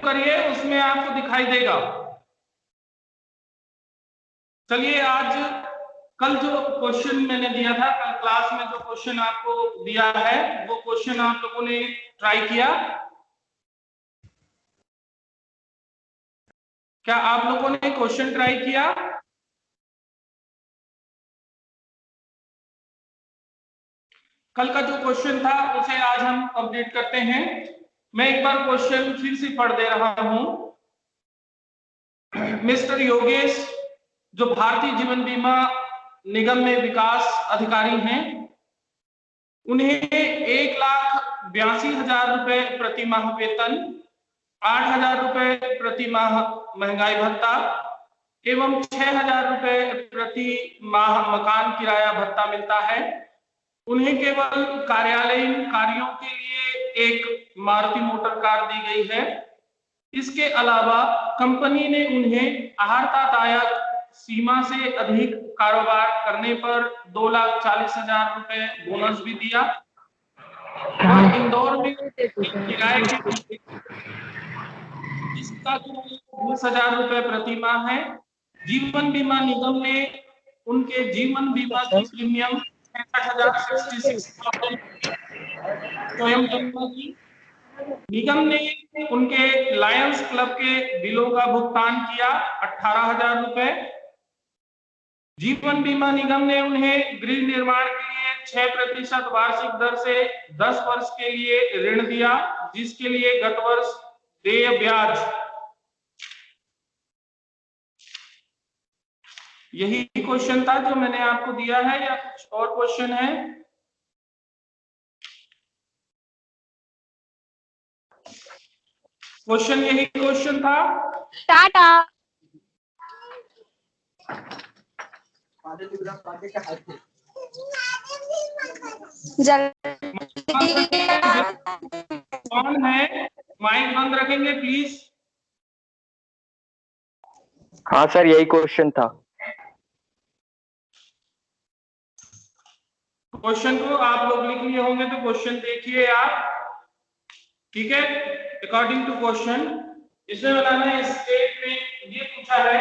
करिए, उसमें आपको दिखाई देगा। चलिए, आज कल जो क्वेश्चन मैंने दिया था, कल क्लास में जो क्वेश्चन आपको दिया है, वो क्वेश्चन आप लोगों ने ट्राई किया? क्या आप लोगों ने क्वेश्चन ट्राई किया? कल का जो क्वेश्चन था उसे आज हम कंप्लीट करते हैं। मैं एक बार क्वेश्चन फिर से पढ़ दे रहा हूं। मिस्टर योगेश, जो भारतीय जीवन बीमा निगम में विकास अधिकारी हैं, उन्हें 1,82,000 रुपए प्रति माह वेतन, 8,000 रुपए प्रति माह महंगाई भत्ता एवं 6,000 रुपए प्रति माह मकान किराया भत्ता मिलता है। उन्हें केवल कार्यालयीन कार्यों के लिए एक मारुति मोटर कार दी गई है। इसके अलावा कंपनी ने उन्हें अहर्तादायक सीमा से अधिक कारोबार करने पर 2,40,000 रुपए बोनस भी दिया। और इंदौर में किराए के जिसका 20,000 रुपए प्रति माह है। जीवन बीमा निगम ने उनके जीवन बीमा की प्रीमियम 66,066 स्वयं जमा की। निगम ने उनके लायंस क्लब के बिलों का भुगतान किया 18,000 रुपए। जीवन बीमा निगम ने उन्हें गृह निर्माण के लिए 6% वार्षिक दर से 10 वर्ष के लिए ऋण दिया, जिसके लिए गत वर्ष देय ब्याज। यही क्वेश्चन था जो मैंने आपको दिया है, या कुछ और क्वेश्चन है? क्वेश्चन यही क्वेश्चन था। टाटा। कौन है? माइक बंद रखेंगे प्लीज। हाँ सर, यही क्वेश्चन था। क्वेश्चन को आप लोग लिख लिए होंगे तो क्वेश्चन देखिए आप, ठीक है? अकॉर्डिंग टू क्वेश्चन इसमें बनाना है। स्टेट में ये पूछा है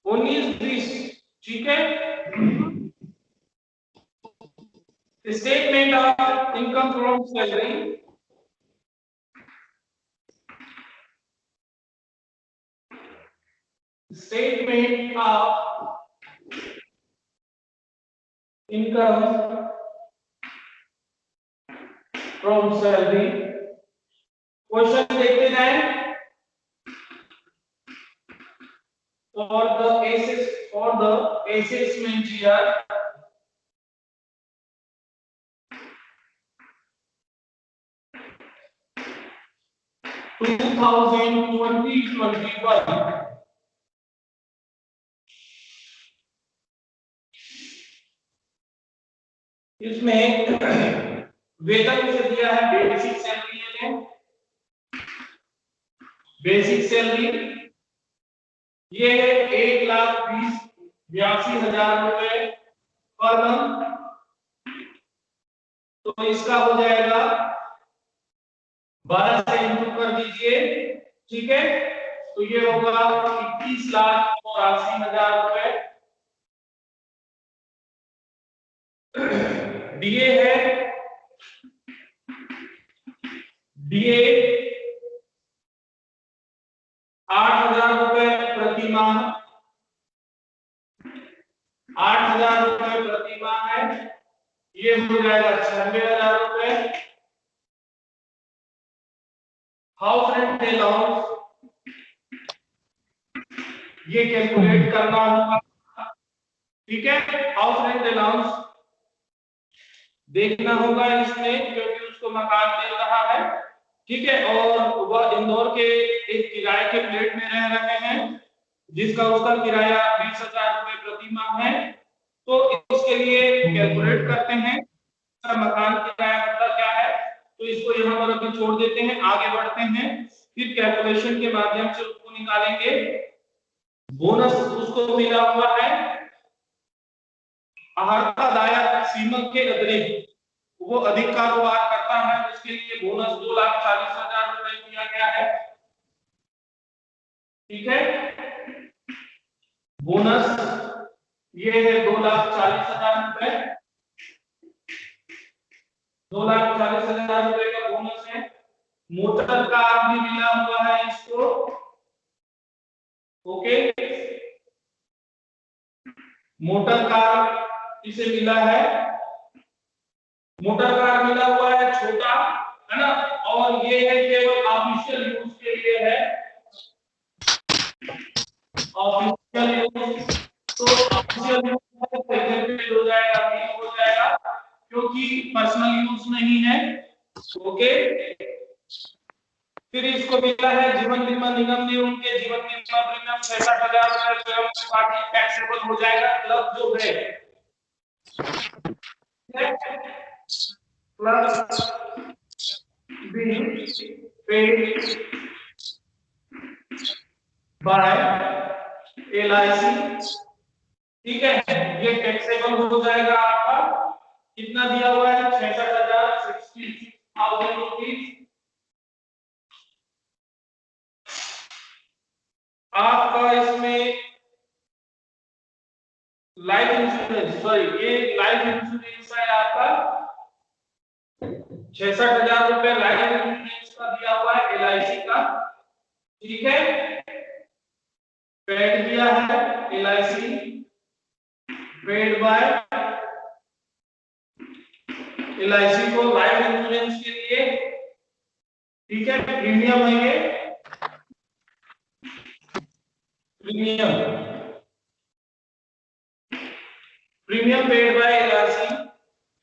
19-20, ठीक है? Statement of income from salary, statement of income from salary। Question देखते जाएं। for the assessment year 2020-21, इसमें वेतन से दिया है बेसिक सैलरी है। बेसिक सैलरी ये है 1,82,000 रुपए पर मंथ। तो इसका हो जाएगा 12 से इंटू कर दीजिए, ठीक है? तो ये होगा 21,82,000 रुपए। डीए है, डीए 8,000 रुपए प्रति माह, 8,000 रुपए प्रति माह है। ये हो जाएगा 96,000 रुपए। हाउस रेंट अलाउंस ये कैलकुलेट करना होगा, ठीक है? हाउस रेंट अलाउंस देखना होगा इसमें, क्योंकि उसको मकान मिल रहा है, ठीक है? और वह इंदौर के एक किराए के फ्लैट में रह रहे हैं, जिसका उसका किराया 20,000 रुपए प्रति माह है। तो इसके लिए कैलकुलेट करते हैं मकान किराया भत्ता क्या है। तो इसको यहाँ पर अभी छोड़ देते हैं, आगे बढ़ते हैं, फिर कैलकुलेशन के माध्यम से उसको निकालेंगे। बोनस उसको मिला हुआ है अहर्तादायक सीमा के अतिरिक्त, वो अधिक कारोबार करता है, उसके इसके लिए बोनस 2,40,000 रुपए दिया गया है। ठीक है, बोनस ये है 2,40,000 रुपए, 2,40,000 रुपए का बोनस है। मोटर कार भी मिला हुआ है इसको। ओके, मोटर कार इसे मिला है, मोटर कार मिला हुआ है छोटा, है ना, और ये है केवल ऑफिशियल यूज के लिए है, ऑफिशियल यूज। तो ऑफिशियल यूज एग्जीक्यूटिव हो जाएगा, नहीं हो जाएगा क्योंकि पर्सनल यूज नहीं है। ओके, फिर इसको मिला है जीवन बीमा निगम ने उनके जीवन बीमा प्रीमियम 66,000 रुपए स्वयं पार्टी टैक्सेबल हो जाएगा। क्लब जो है plus be paid by LIC। ठीक है, ये टैक्सेबल हो जाएगा आपका। कितना दिया हुआ है? 66,000 रुपीज। आपका इसमें लाइफ इंश्योरेंस, सॉरी ये लाइफ इंश्योरेंस है आपका 66,000 रुपए लाइफ इंश्योरेंस का दिया हुआ है LIC का। ठीक है, पेड किया है LIC, पेड बाय LIC को लाइफ इंश्योरेंस के लिए। ठीक है, प्रीमियम है ये, प्रीमियम पेड बाय LIC।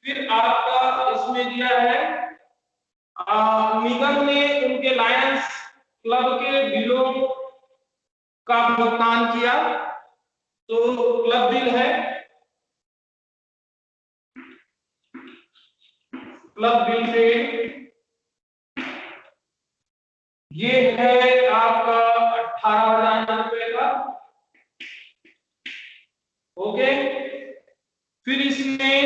फिर आपका इसमें दिया है निगम ने उनके लायंस क्लब के बिलों का भुगतान किया, तो क्लब बिल है, क्लब बिल पेड, ये है आपका 18,000 रुपए का। ओके, फिर इसमें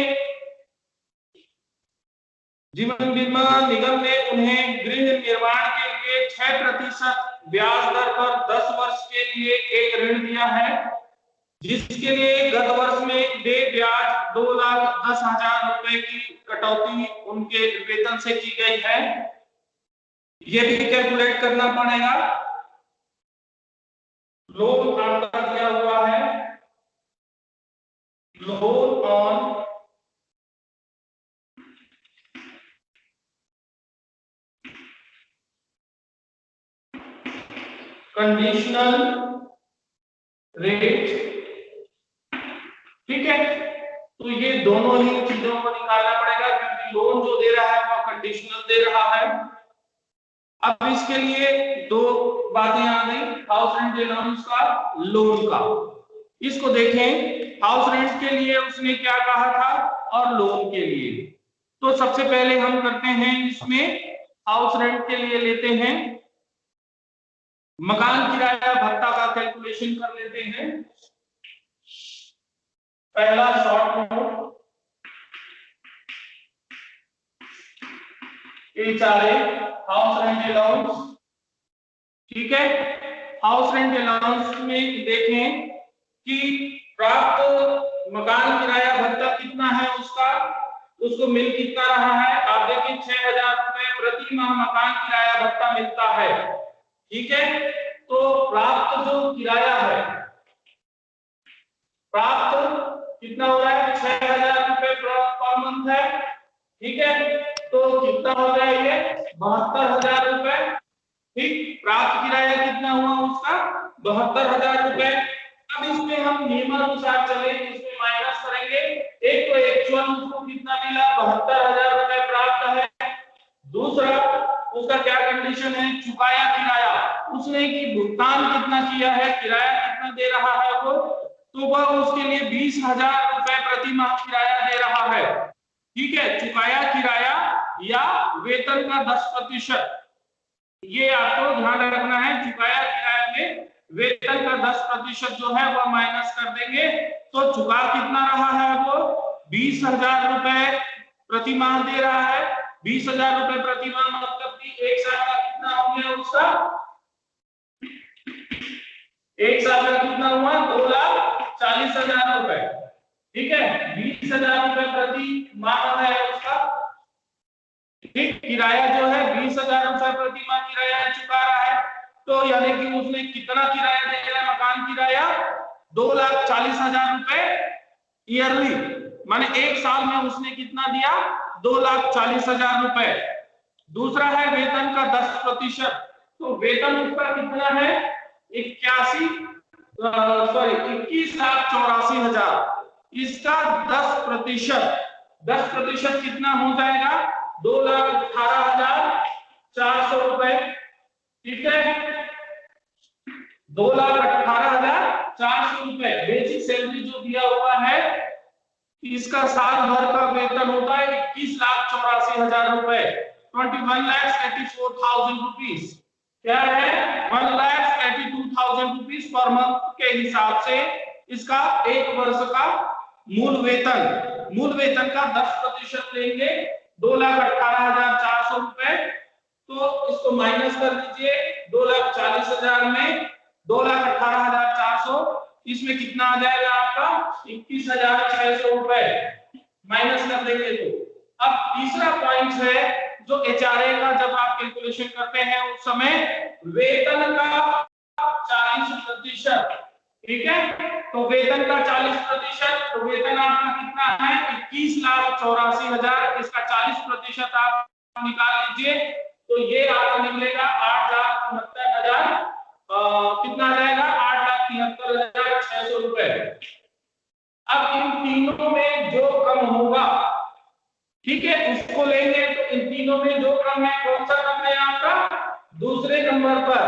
जीवन बीमा निगम ने उन्हें गृह निर्माण के लिए 6% ब्याज दर पर 10 वर्ष के लिए एक ऋण दिया है, जिसके लिए गत वर्ष में दे ब्याज 2,10,000 रुपए की कटौती उनके वेतन से की गई है। ये भी कैलकुलेट करना पड़ेगा। लोन आपका दिया हुआ है, लोन ऑन कंडीशनल रेट। ठीक है, तो ये दोनों ही चीजों को निकालना पड़ेगा क्योंकि लोन जो दे रहा है वो कंडीशनल दे रहा है। अब इसके लिए दो बातें आ गई, हाउस रेंट अलाउंस का, लोन का। इसको देखें, हाउस रेंट के लिए उसने क्या कहा था और लोन के लिए। तो सबसे पहले हम करते हैं इसमें हाउस रेंट के लिए लेते हैं, मकान किराया भत्ता का कैलकुलेशन कर लेते हैं। पहला short note, HRA house rent allowance. ठीक है, हाउस रेंट अलाउंस में देखें कि प्राप्त मकान किराया भत्ता कितना है, उसको मिल कितना रहा है। आप देखिए 6,000 रुपए प्रति माह मकान किराया भत्ता मिलता है। ठीक है, तो प्राप्त जो किराया है, प्राप्त कितना हो रहा है? 6,000 रुपए पर मंथ है। ठीक है, तो कितना हो गया ये? 72,000 रुपए। ठीक, प्राप्त किराया कितना हुआ उसका? 72,000 रुपए। अब इसमें हम नियमानुसार चले, इसमें माइनस करेंगे। एक तो एक्चुअल उसको कितना मिला? 72,000 रुपए प्राप्त है। दूसरा उसका क्या कंडीशन है? चुकाया किराया, उसने की भुगतान कितना किया है, किराया कितना दे रहा है वो, तो वह उसके लिए 20,000 रुपए प्रति माह किराया दे रहा है। ठीक है, चुकाया किराया या वेतन का 10%, ये आपको ध्यान रखना है। चुकाया किराया में वेतन का 10% जो है वह माइनस कर देंगे, तो चुका कितना रहा है वो? 20,000 रुपए प्रति माह दे रहा है। 20,000 रुपए प्रति माह, मतलब कि एक साल का कितना हो गया उसका, एक साल का कितना हुआ, 2,40,000 रुपए। ठीक है, 20,000 रुपए प्रति माह है उसका। ठीक, किराया जो है 20,000 रुपए प्रति माह किराया चुका रहा है, तो यानी कि उसने कितना किराया दे रहा है, मकान किराया 2,40,000 रुपए ईयरली, माने एक साल में उसने कितना दिया, 2,40,000 रुपए। दूसरा है वेतन का 10%, तो वेतन उसका कितना है, 21,84,000, इसका 10% कितना हो जाएगा, 2,18,400 रुपए। ठीक है, 2,18,400 रुपए बेसिक सैलरी जो दिया हुआ है, इसका साल भर का वेतन होता है 21,84,000 रुपए, 21,84,000 रुपीज। क्या है, 1,82,000 रुपीज पर मंथ के हिसाब से इसका एक वर्ष का मूल वेतन का 10% लेंगे, 2,18,400 रुपए। तो इसको माइनस कर दीजिए, 2,40,000 में 2,18,400, इसमें कितना आ जाएगा आपका, 21,600 रुपए माइनस कर देंगे। तो अब तीसरा पॉइंट है जो एचआरए का, जब आप कैलकुलेशन करते हैं उस समय वेतन का 40%। ठीक है, तो वेतन का 40%, तो वेतन आपका कितना है, 21,84,000, इसका 40% आप निकाल लीजिए, तो ये आपका निकलेगा 8,69,000, कितना आ जाएगा, 8,73,600 रुपए। अब इन तीनों में जो कम होगा, ठीक है, उसको लेंगे, तो इन तीनों में जो कम है, कौन सा कम है आपका, दूसरे नंबर पर।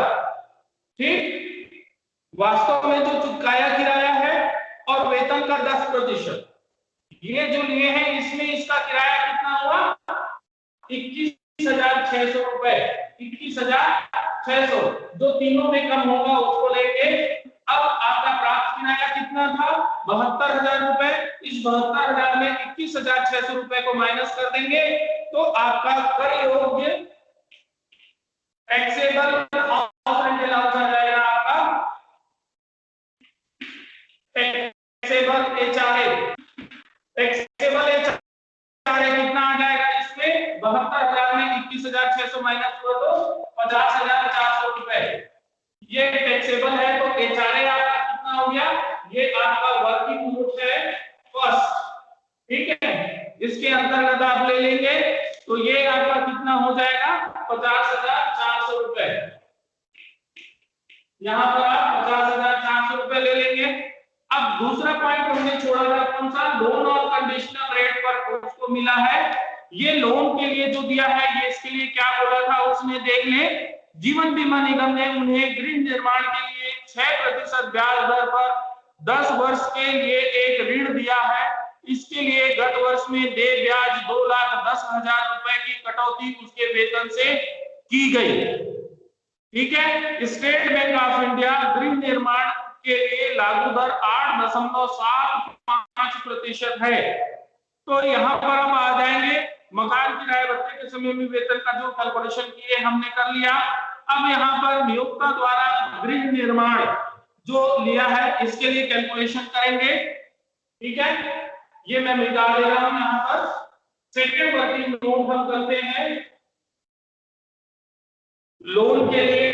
ठीक, वास्तव में जो चुकाया किराया है और वेतन का 10%, ये जो लिए हैं, इसमें इसका किराया कितना हुआ, 21,600 रुपए, 21,600, जो तीनों में कम होगा उसको लेंगे। अब आपका प्राप्त किराया कितना था, 72,000 रुपए, इस 72,000 में 21,600 रुपए को माइनस कर देंगे, तो आपका कर योग्य टैक्सेबल हाउस रेंट अलाउंस आ जाएगा आपका, टैक्सेबल कितना आ जाएगा, इसमें 72,000 में 21,600 माइनस हुआ तो 50,400 रुपए, ये टैक्सेबल है। तो एचआरए आपका कितना हो गया, ये आपका वर्किंग नोट है फर्स्ट। ठीक है, इसके अंतर्गत आप ले लेंगे, तो ये आपका कितना हो जाएगा, 50,400 रुपए। यहां पर आप 50,400 रुपए ले लेंगे। अब दूसरा पॉइंट हमने छोड़ा था, कौन सा, लोन और कंडीशनल रेट पर उसको मिला है। ये लोन के लिए जो दिया है, ये इसके लिए क्या बोला था उसने, देख ले, जीवन बीमा निगम ने उन्हें गृह निर्माण के लिए 6% ब्याज दर पर 10 वर्ष के लिए एक ऋण दिया है। इसके लिए गत वर्ष में देय ब्याज 2,10,000 रुपए की कटौती उसके वेतन से की गई। ठीक है, स्टेट बैंक ऑफ इंडिया गृह निर्माण के लिए लागू दर 8.75% है। तो यहाँ पर हम आ जाएंगे, मकान किराए भत्ते के समय में वेतन का जो कैलकुलेशन किए हमने कर लिया। अब यहाँ पर नियोक्ता द्वारा गृह निर्माण जो लिया है, इसके लिए कैलकुलेशन करेंगे। ठीक है, ये मैं मिटा दे रहा हूं यहाँ पर। सेकंड वर्किंग नोट हम करते हैं लोन के लिए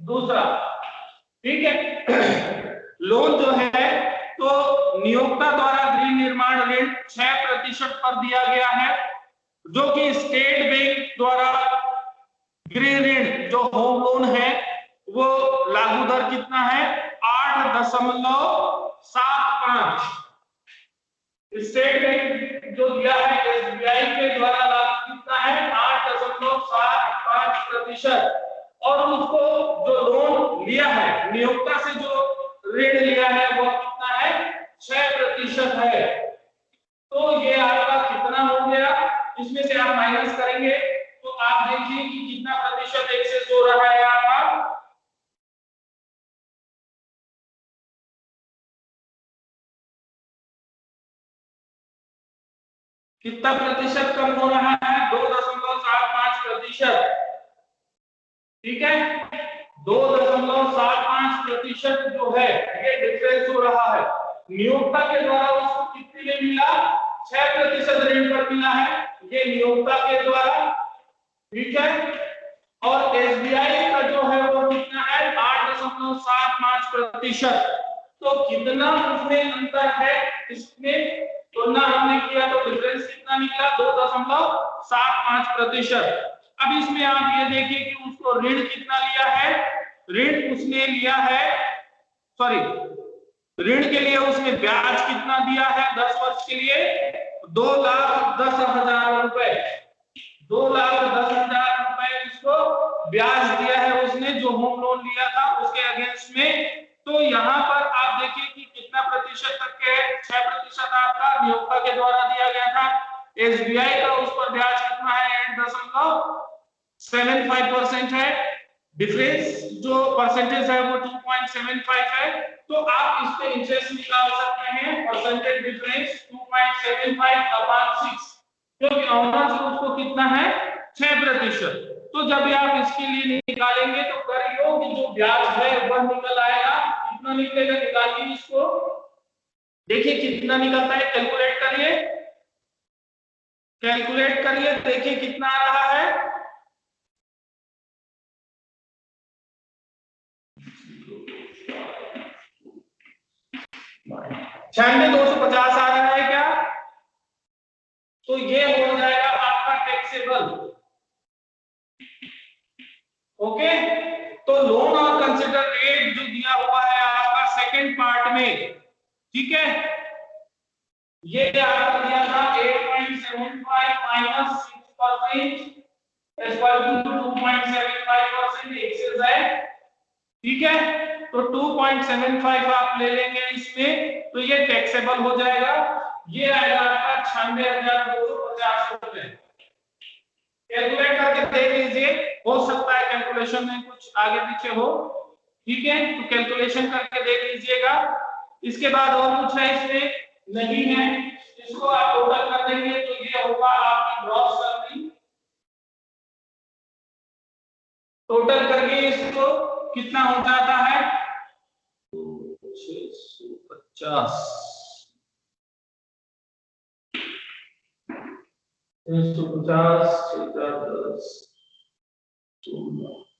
दूसरा। ठीक है, लोन जो है, तो नियोक्ता द्वारा गृह निर्माण ऋण 6% पर दिया गया है, जो कि स्टेट बैंक द्वारा गृह ऋण जो होम लोन है, वो लागू दर कितना है, 8.75। स्टेट बैंक जो दिया है एसबीआई के द्वारा लागू कितना है, 8.75%। और उसको जो लोन लिया है, नियोक्ता से जो ऋण लिया है, वो कितना है, 6% है। तो ये आपका कितना हो गया, इसमें से आप माइनस करेंगे, तो आप देखिए कि कितना प्रतिशत एक्सेस हो रहा है आपका, कितना प्रतिशत कम हो रहा है, 2.75 ठीक है, 2.75% जो है ये डिफरेंस हो रहा है। नियोक्ता के द्वारा उसको कितने में मिला, 6% ऋण पर मिला है, ये नियोक्ता के द्वारा, ठीक है। और एसबीआई का जो है वो कितना है, 8.75%। तो कितना उसमें अंतर है, इसमें तुलना हमने किया तो डिफरेंस कितना निकला, 2.75%। अब इसमें आप ये देखिए कि उसको ऋण कितना लिया है, ऋण उसने लिया है, सॉरी, ऋण के लिए उसने ब्याज कितना दिया है 10 वर्ष के लिए, 2,10,000 रुपए, 2,10,000 रुपए इसको ब्याज दिया है उसने, जो होम लोन लिया था उसके अगेंस्ट में। तो यहाँ पर आप देखिए कि कितना प्रतिशत तक के, 6% आपका नियोक्ता के द्वारा दिया गया था। एसबीआई का उस पर ब्याज कितना है, 8.75% है। डिफरेंस जो परसेंटेज है वो 2.75 है। तो आप इस पे इंटरेस्ट निकाल सकते हैं, परसेंटेज डिफरेंस 2.75/6, क्योंकि ऑनर्स उसको कितना है, 6%। तो जब भी आप इसके लिए निकालेंगे तो कर योग जो ब्याज है वह निकल आएगा, कितना निकलेगा, निकालिए इसको, देखिए कितना निकलता है, कैलकुलेट करिए, कैलकुलेट करिए, देखिए कितना आ रहा है। 96,250 आ रहा है क्या, तो ये हो जाएगा आपका टैक्सेबल। ओके, तो लोन और कंसिडर रेट जो दिया हुआ है आपका सेकंड पार्ट में, ठीक है, ये आपको दिया था 8.75 - 6% = 2.75% एक्सेस है, ठीक है। तो 2.75 आप ले लेंगे इसमें, तो ये टैक्सेबल हो जाएगा, ये आएगा आपका 96,250 रुपए। कैलकुलेट करके देख लीजिए, हो सकता है कैलकुलेशन में कुछ आगे पीछे हो, ठीक है, तो कैलकुलेशन करके देख लीजिएगा। इसके बाद और कुछ है इसमें नहीं है, इसको आप टोटल कर देंगे तो ये होगा आपकी ग्रॉस सैलरी, टोटल करके इसको कितना हो जाता है, 650, 350, 610,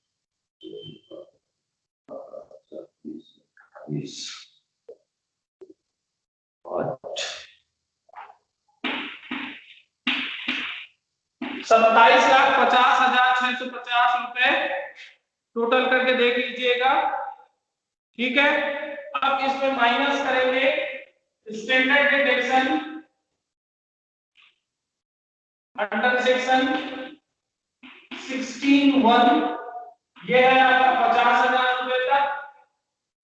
27,50,650 रुपए टोटल करके देख लीजिएगा, ठीक है। अब इसमें माइनस करेंगे स्टैंडर्ड डिडक्शन अंडर सेक्शन 16(1), ये है आपका 50,000 रुपए तक,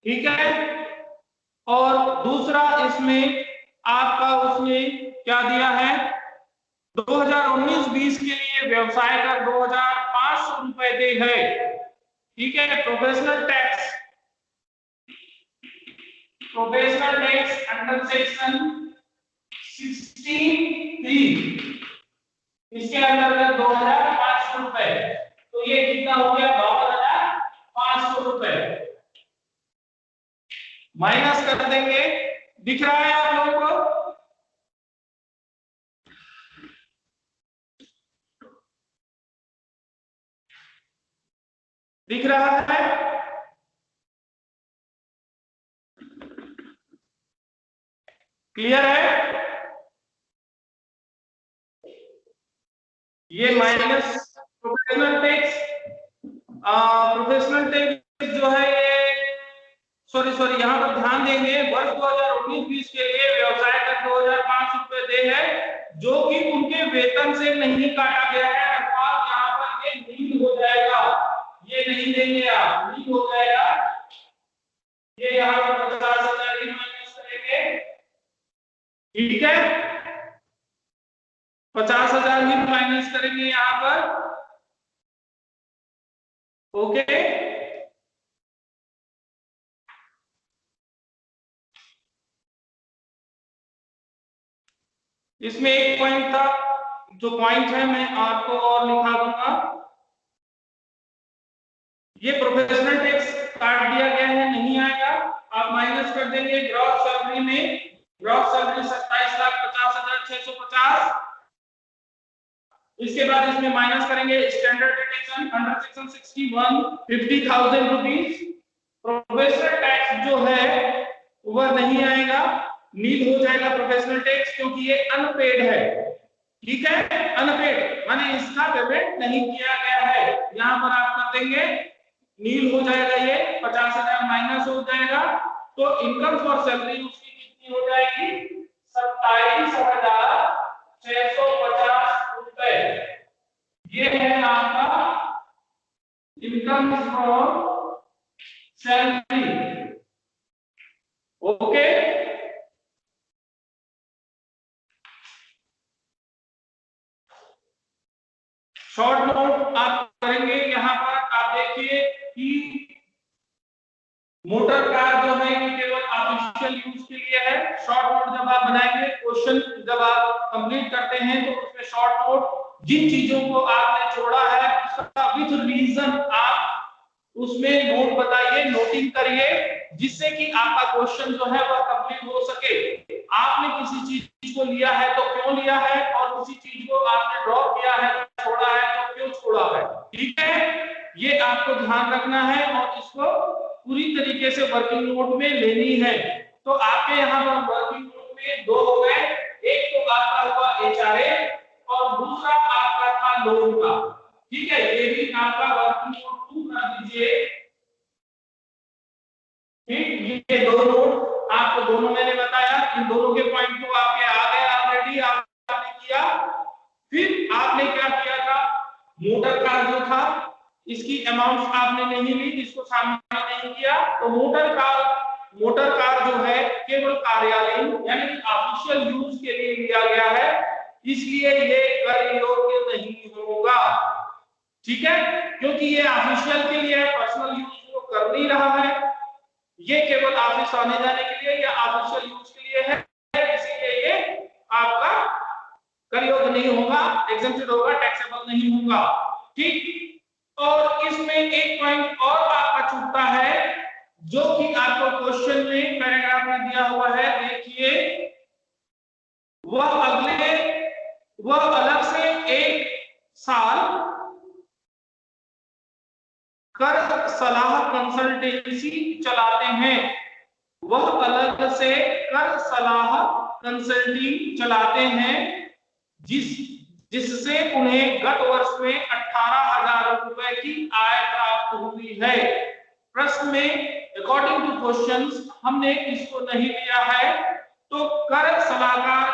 ठीक है। और दूसरा इसमें आपका उसने क्या दिया है, 2019-20 के लिए व्यवसाय कर 2,500 रुपए दे है, ठीक है। प्रोफेशनल टैक्स अंडर सेक्शन 16(3), इसके अंतर्गत 2,500 रुपए, तो ये कितना हो गया, 52,500 रुपए। माइनस कर देंगे, दिख रहा है आप लोगों को, दिख रहा है, क्लियर है। ये माइनस प्रोफेशनल टैक्स जो है ये, सॉरी यहाँ पर ध्यान देंगे, वर्ष 2019-20 के लिए व्यवसाय कर 2,500 रुपए दे है, जो कि उनके वेतन से नहीं काटा गया है, अर्थात यहाँ पर ये नील हो जाएगा, ये नहीं देंगे आप, नील हो जाएगा, ये यहाँ पर 50,000 ही माइनस करेंगे, ठीक है, 50,000 ही माइनस करेंगे यहाँ पर, ओके। इसमें एक पॉइंट था, जो पॉइंट है मैं आपको और लिखा दूंगा, ये प्रोफेशनल टैक्स काट दिया गया है, नहीं आएगा। आप माइनस कर देंगे ग्रॉस सैलरी में, ग्रॉस सैलरी 27,50,650। इसके बाद इसमें माइनस करेंगे standard deduction under section 61 50,000 rupees. Professional tax जो है वह नहीं आएगा, नील हो जाएगा प्रोफेशनल टैक्स, क्योंकि ये अनपेड है। ठीक है, अनपेड माने इसका पेमेंट नहीं किया गया है। यहां पर आप कर देंगे नील हो जाएगा, ये 50,000 माइनस हो जाएगा। तो इनकम फॉर सैलरी उसकी कितनी हो जाएगी, 27,650 रुपए। ये है आपका income from salary. Okay, short note आप करेंगे। यहां पर आप देखिए कि मोटर कार जो है ये केवल ऑफिशियल यूज के लिए है। शॉर्ट नोट जब आप बनाएंगे, क्वेश्चन जब आप कंप्लीट करते हैं तो उसमें शॉर्ट नोट जिन चीजों को आपने छोड़ा है उसका विद रीजन आप उसमें नोट बताइए, नोटिंग करिए, जिससे कि आपका क्वेश्चन जो है वह कंप्लीट हो सके। आपने किसी चीज को लिया है तो क्यों लिया है, और किसी चीज को आपने ड्रॉप किया है, छोड़ा है तो क्यों छोड़ा है। ठीक है, ये आपको ध्यान रखना है और इसको पूरी तरीके से वर्किंग नोट में लेनी है। तो आपके यहाँ पर वर्किंग नोट में दो हो गए, एक तो आपका हुआ एचआरए और दूसरा आपका था लोन का। ठीक है, ये भी आपका वर्किंग नोट 2 कर दीजिए। ठीक, ये दो नोट आपको दोनों मैंने बताया, इन दोनों के पॉइंट तो आपके आ गए ऑलरेडी, आपने किया। फिर आपने क्या किया था, मोटर कार जो था इसकी अमाउंट आपने नहीं ली, इसको शामिल नहीं किया। तो मोटर कार जो है केवल कार्यालयीन यानी कि ऑफिशियल यूज के लिए लिया गया है, इसलिए ये कर योग्य नहीं होगा। ठीक है, क्योंकि ये ऑफिशियल के लिए है, पर्सनल यूज वो कर नहीं रहा है, ये केवल ऑफिस आने जाने के लिए या ऑफिशियल यूज के लिए है, इसीलिए ये आपका कर योग्य नहीं होगा, एग्जेम्प्टेड होगा, टैक्सेबल नहीं होगा। ठीक, और इसमें एक पॉइंट और आपका छूटता है जो कि आपको क्वेश्चन में पैराग्राफ में दिया हुआ है, देखिए वह अलग से एक साल कर सलाह कंसल्टेंसी चलाते हैं। वह अलग से कर सलाह कंसल्टिंग चलाते हैं जिससे उन्हें गत वर्ष में 18,000 रुपए की आय प्राप्त हुई है। प्रश्न में अकॉर्डिंग टू क्वेश्चंस हमने इसको नहीं लिया है, तो कर सलाहकार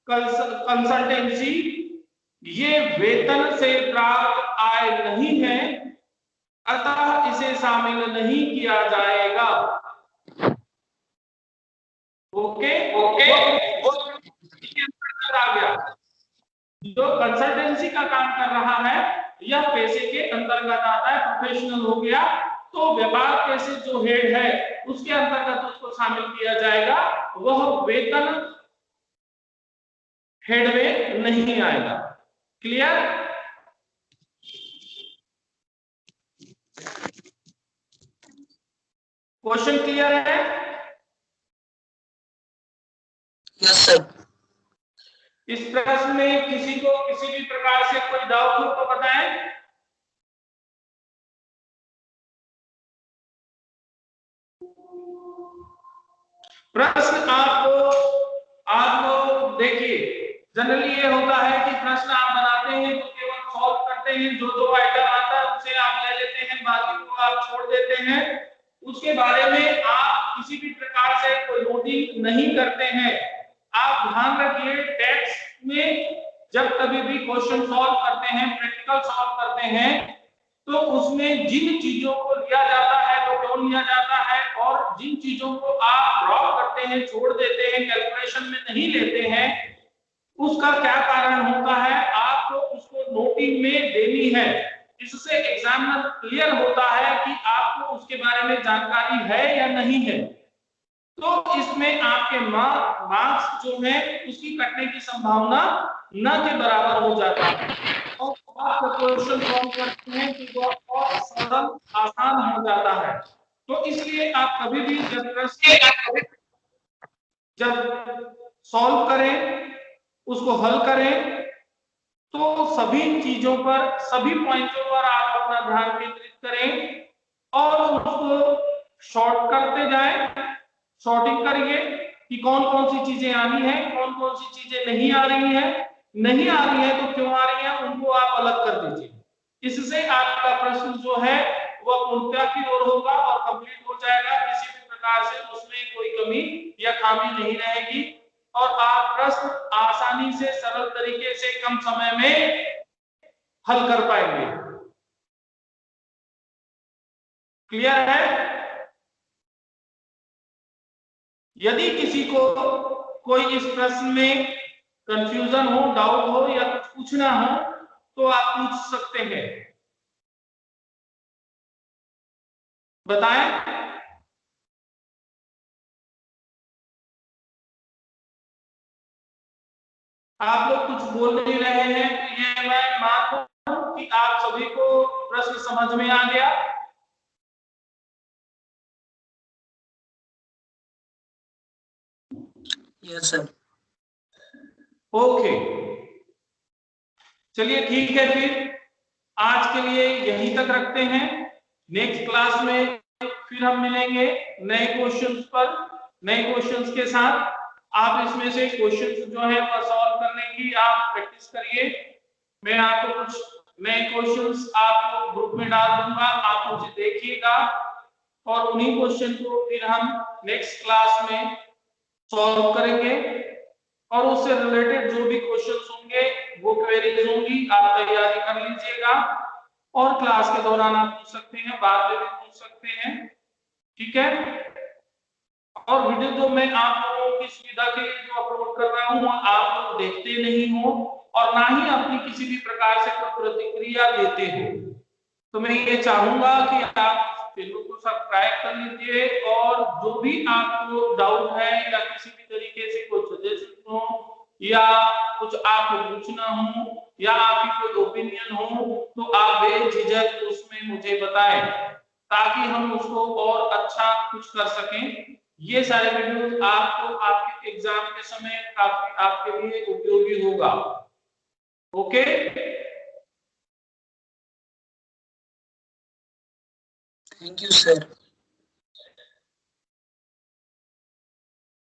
कंसल्टेंसी ये वेतन से प्राप्त आय नहीं है, अतः इसे शामिल नहीं किया जाएगा। ओके ओके, आ गया। जो कंसल्टेंसी का काम कर रहा है यह पैसे के अंतर्गत आता है, प्रोफेशनल हो गया, तो व्यापार पैसे जो हेड है उसके अंतर्गत उसको शामिल किया जाएगा, वह वेतन हेड में नहीं आएगा। क्लियर? क्वेश्चन क्लियर है? Yes sir. इस प्रश्न में किसी को किसी भी प्रकार से कोई डाउट हो तो बताएं। प्रश्न आपको देखिए, जनरली ये होता है कि प्रश्न आप बनाते हैं तो केवल सॉल्व करते हैं, जो जो आइटम आता है उसे आप ले लेते हैं, बाकी को आप छोड़ देते हैं, उसके बारे में आप किसी भी प्रकार से कोई नोटिंग नहीं करते हैं। आप ध्यान रखिए, टैक्स में जब कभी भी क्वेश्चन सॉल्व करते हैं, प्रैक्टिकल सॉल्व करते हैं, तो उसमें जिन चीजों को लिया जाता है वो क्यों लिया जाता है, और जिन चीजों को आप ड्रॉप करते हैं, छोड़ देते हैं, कैलकुलेशन में नहीं लेते हैं, उसका क्या कारण होता है, आपको उसको नोटिंग में देनी है। इससे एग्जामिनर क्लियर होता है कि आपको उसके बारे में जानकारी है या नहीं है। तो इसमें आपके मार्क्स जो है उसकी कटने की संभावना न के बराबर हो जाता है। और आप जब क्वेश्चन सॉल्व करते हैं तो वह और सरल आसान हो जाता है। तो इसलिए आप कभी भी जब सॉल्व करें, उसको हल करें, तो सभी चीजों पर, सभी पॉइंटों पर आप अपना ध्यान केंद्रित करें और उसको शॉर्ट करते जाएं, शॉर्टिंग करिए कि कौन कौन सी चीजें आनी है, कौन कौन सी चीजें नहीं आ रही है, नहीं आ रही है तो क्यों आ रही है, उनको आप अलग कर दीजिए। इससे आपका प्रश्न जो है वह पूर्णता की ओर होगा और कंप्लीट हो जाएगा। किसी भी प्रकार से उसमें कोई कमी या खामी नहीं रहेगी और आप प्रश्न आसानी से, सरल तरीके से, कम समय में हल कर पाएंगे। क्लियर है? यदि किसी को कोई इस प्रश्न में कंफ्यूजन हो, डाउट हो या कुछ पूछना हो तो आप पूछ सकते हैं, बताएं। आप लोग कुछ बोल नहीं रहे हैं तो ये मैं मानता हूं कि आप सभी को प्रश्न समझ में आ गया। Yes sir. ओके, चलिए ठीक है, फिर आज के लिए यहीं तक रखते हैं। नेक्स्ट क्लास में फिर हम मिलेंगे नए क्वेश्चंस पर, नए क्वेश्चंस के साथ। आप इसमें से क्वेश्चंस जो है वो सॉल्व करने की आप प्रैक्टिस करिए। मैं आपको कुछ नए क्वेश्चंस आपको ग्रुप में डाल दूंगा, आप उसे देखिएगा और उन्हीं क्वेश्चन को फिर हम नेक्स्ट क्लास में सॉल्व करेंगे और उससे रिलेटेड जो भी क्वेश्चंस होंगे, वो क्वेरीज होंगी, आप तैयारी कर लीजिएगा और क्लास के दौरान आप पूछ सकते हैं, बाद में भी पूछ सकते हैं, ठीक है। और वीडियो जो मैं आप लोगों की सुविधा के लिए जो अपलोड कर रहा हूँ आप लोग देखते नहीं हो और ना ही अपनी किसी भी प्रकार से कोई प्रतिक्रिया देते हो, तो मैं ये चाहूंगा कि आप चैनल को सब्सक्राइब कर लीजिए और जो भी आपको डाउट है या किसी भी तरीके से कोई सजेशन हो या कुछ आपको पूछना हो या आपकी कोई ओपिनियन हो तो आप बेझिझक उसमें मुझे बताएं ताकि हम उसको और अच्छा कुछ कर सकें। ये सारे वीडियोस आपको आपके एग्जाम के समय काफी आपके लिए उपयोगी होगा। Okay, thank you sir.